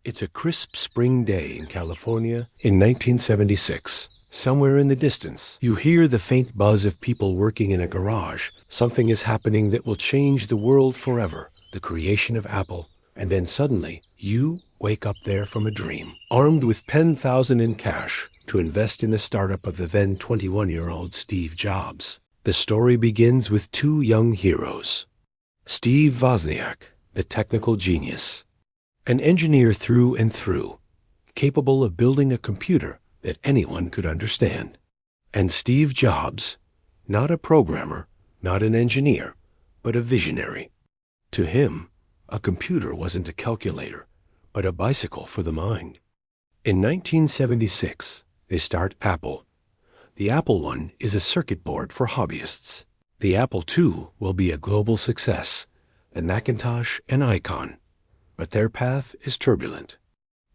It's a crisp spring day in California in 1976. Somewhere in the distance, you hear the faint buzz of people working in a garage. Something is happening that will change the world forever. The creation of Apple. And then suddenly, you wake up there from a dream, armed with $10,000 in cash to invest in the startup of the then 21-year-old Steve Jobs. The story begins with two young heroes. Steve Wozniak, the technical genius, an engineer through and through, capable of building a computer that anyone could understand. And Steve Jobs, not a programmer, not an engineer, but a visionary. To him, a computer wasn't a calculator, but a bicycle for the mind. In 1976, they start Apple. The Apple I is a circuit board for hobbyists. The Apple II will be a global success, the Macintosh an icon. But their path is turbulent.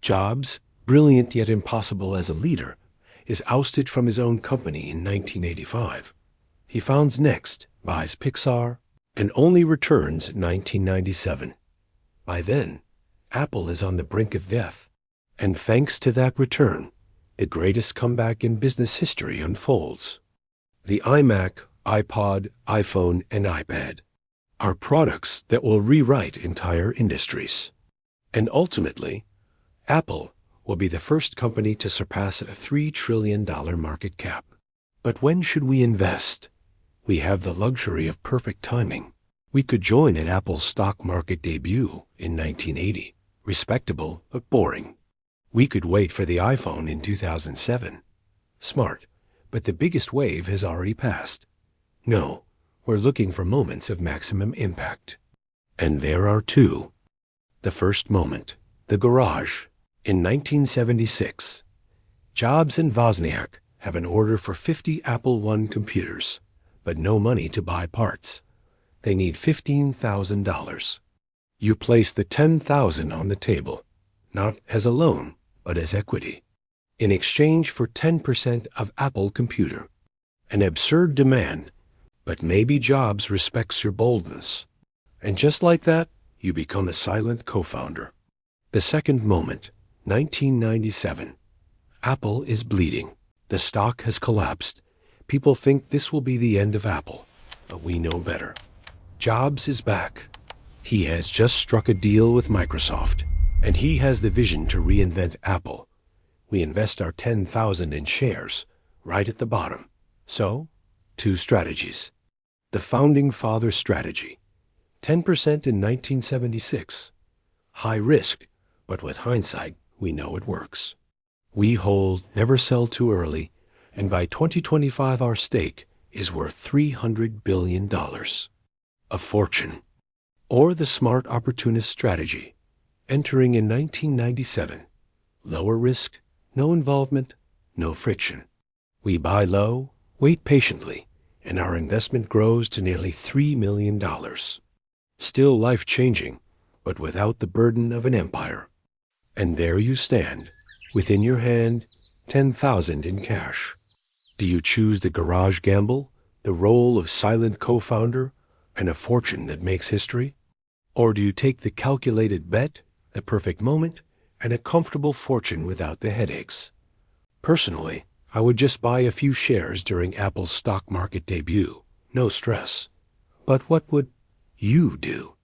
Jobs, brilliant yet impossible as a leader, is ousted from his own company in 1985. He founds Next, buys Pixar, and only returns in 1997. By then, Apple is on the brink of death. And thanks to that return, the greatest comeback in business history unfolds. The iMac, iPod, iPhone, and iPad are products that will rewrite entire industries. And ultimately, Apple will be the first company to surpass a $3 trillion market cap. But when should we invest? We have the luxury of perfect timing. We could join at Apple's stock market debut in 1980, respectable but boring. We could wait for the iPhone in 2007. Smart, but the biggest wave has already passed. No, we're looking for moments of maximum impact. And there are two. The first moment, the garage. In 1976, Jobs and Wozniak have an order for 50 Apple I computers, but no money to buy parts. They need $15,000. You place the $10,000 on the table, not as a loan, but as equity, in exchange for 10% of Apple Computer. An absurd demand, but maybe Jobs respects your boldness. And just like that, you become a silent co-founder. The second moment, 1997. Apple is bleeding. The stock has collapsed. People think this will be the end of Apple, but we know better. Jobs is back. He has just struck a deal with Microsoft, and he has the vision to reinvent Apple. We invest our $10,000 in shares, right at the bottom. So, two strategies. The Founding Father strategy. 10% in 1976. High risk, but with hindsight, we know it works. We hold never sell too early, and by 2025 our stake is worth $300 billion. A fortune. Or the smart opportunist strategy. Entering in 1997. Lower risk, no involvement, no friction. We buy low, wait patiently, and our investment grows to nearly $3 million. Still life-changing, but without the burden of an empire. And there you stand, within your hand, $10,000 in cash. Do you choose the garage gamble, the role of silent co-founder, and a fortune that makes history? Or do you take the calculated bet, the perfect moment, and a comfortable fortune without the headaches? Personally, I would just buy a few shares during Apple's stock market debut. No stress. But what would you do?